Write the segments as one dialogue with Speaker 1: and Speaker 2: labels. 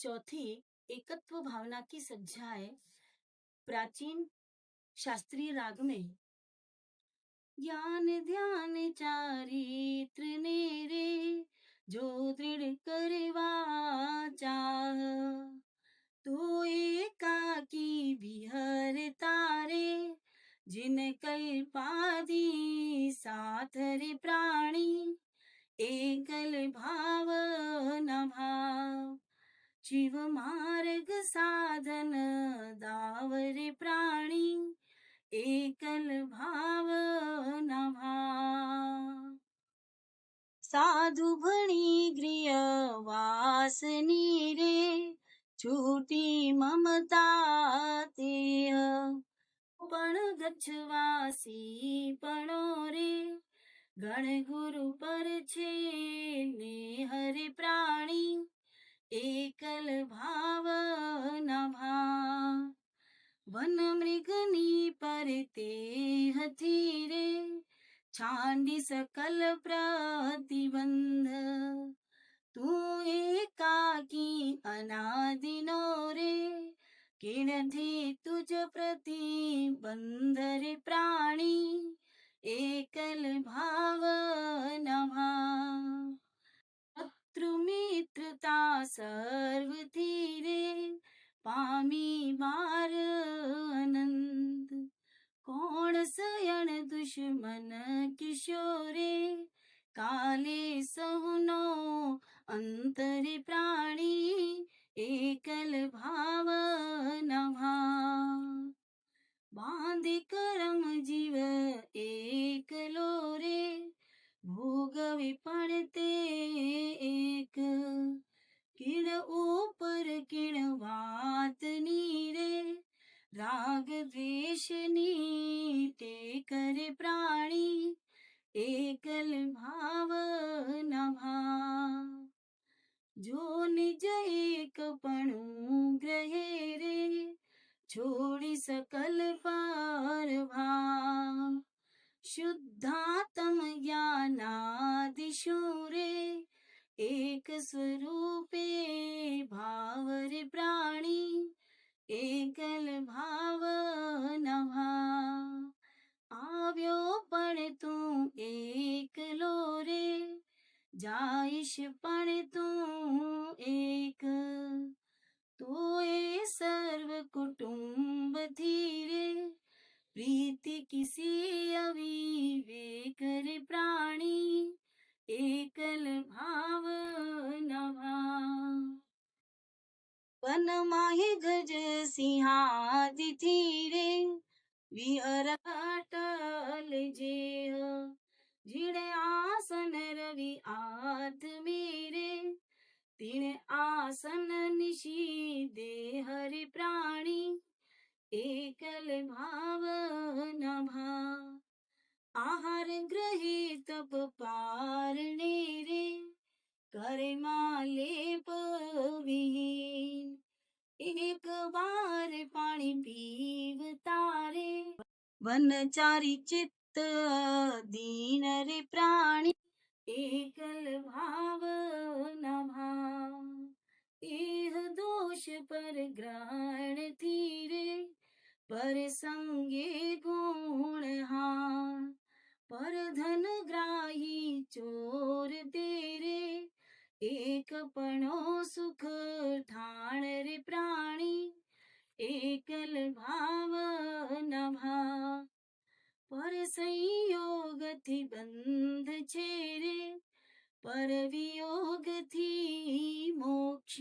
Speaker 1: चौथी एकत्व भावना की सज्जा है प्राचीन शास्त्रीय राग में। ज्ञान ध्यान चारित्र नेरे जो दृढ़ करवा चाह, तो एकाकी विहर तारे जिन कल्पादि साथ रे प्राणी, एकल भाव न भाव शिव मार्ग साधन दावरे प्राणी, एकल भाव न भाव। साधु भणी गृह वासनी रे छूटी ममता तेह, पण गच्छवासी पणो रे गण गुरु पर छे ने हरे प्राणी, एकल भाव न भाव। वन मृगनी परते हथीरे छांडी सकल प्रतिबंध, तू एकाकी अनादिनो रे किणथी तुझ प्रतिबंध रे प्राणी, एकल भाव न भाव। शत्रु मित्रता सर्व थीरे पामी बार आनंद, कोण सयण दुश्मन किशोरे काले सहुनो अंतरे प्राणी, एकल भाव न भाव। बांधे करम जीव एकलो रे भोगवे पड़ते एक, किण ऊपर किण वात नीरे राग द्वेष नीटे करे प्राणी, एकल भाव न भाव। जो निज एक पणु ग्रहे रे छोड़ी सकल पार भाव, शुद्धात्म ज्ञानादिशु रे एक स्वरूपे भाव रे प्राणी, एकल भाव न भाव। આવ્યો પણ તું એકલો રે જાઈશ પણ તું એક, તોય સર્વ કુટુંબ ધીરે प्रीति किसी अविवेक रे प्राणी, एकल भाव न भाव। वन माहि गज सिंहादि थीरे विहर अटल जेह, जिणे आसन रवि आत मेरे तिणे आसन निशी देह रे प्राणी, एकल भाव न भाव। आहार ग्रही तप पारणे रे करे मालेप विहीन, एक बार पाणी पीवता रे वनचारी चित्त दीन रे प्राणी, एकल भाव न भाव। एह दोष पर ग्रहण थीरे पर संगे गुण हार, पर धन ग्राही चोर तेरे एक पणो सुख ठाण रे प्राणी, एकल भाव न भाव। पर संयोग थी बंध छेरे पर वियोग थी मोक्ष,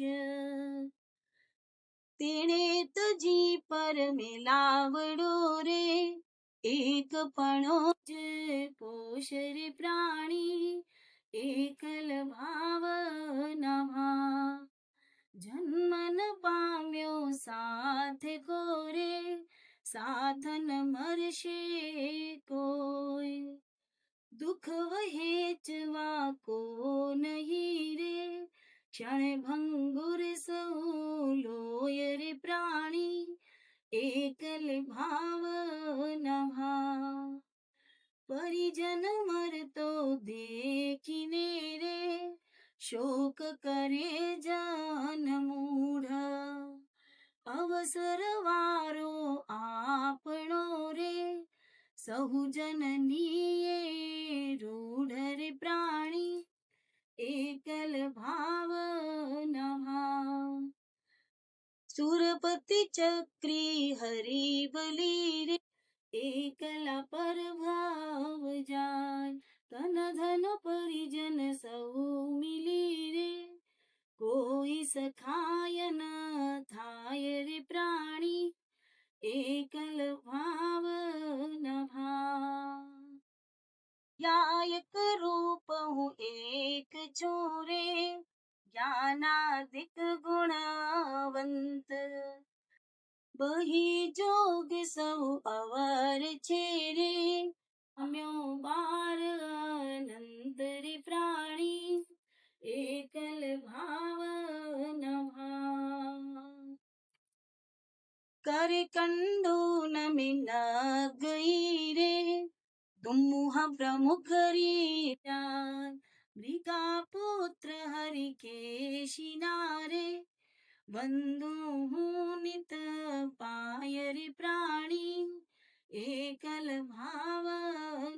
Speaker 1: तेणे तुझी पर मिलावड़ो रे एक पणो ज पोष रे प्राणी, एकल भाव न भाव। जन्म न पाम्यो साथ कोरे साथ न मरशे कोई, दुख वहेचवा को नहीं रे क्षण भंगुर सौ लोय रे प्राणी, एकल भाव न भाव। परिजन मरतो देखिने रे शोक करे जन मूढ़, સહુ જનનીએ રૂઢ રે પ્રાણી એકલ ભાવ નભાવ સુરપતિ ચક્રી હરી બલી રે એકલા પર ભાવ જાય તન ધન પરિજન સૌ મિલી રે કોઈ સખાય ન થાય રે પ્રાણી એકલ ભાવ નભાવ યાયક રૂપ હું એક ચોરે જ્ઞાનાદિક ગુણવંત બહી જોગ સૌ અવર છે રે અમ્યો બાર અનંત રે પ્રાણી એકલ ભાવ નભાવ કરે કંડો નમી ન ગઈ રે તુમુહ પ્રમુખ રીજાન મૃગા પુત્ર હરિકેશી નારે બંધુ હું નિત પાય રે પ્રાણી એકલ ભાવ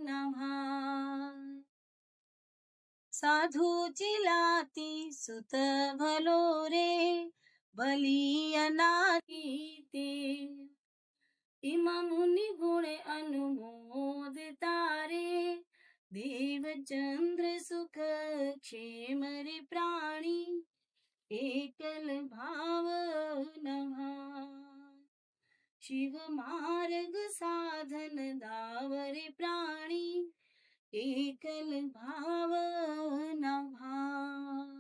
Speaker 1: નભાય સાધુ ચિલાતી સુત ભલો રે બલિયનાતી તે ઇમ મુનિ ગુણે અનુમોદ તારે દેવ ચંદ્ર સુખ ક્ષેમ રે પ્રાણી એકલ ભાવ નભાય શિવ માર્ગ સાધન દાવરે પ્રાણી એકલ ભાવ નભાય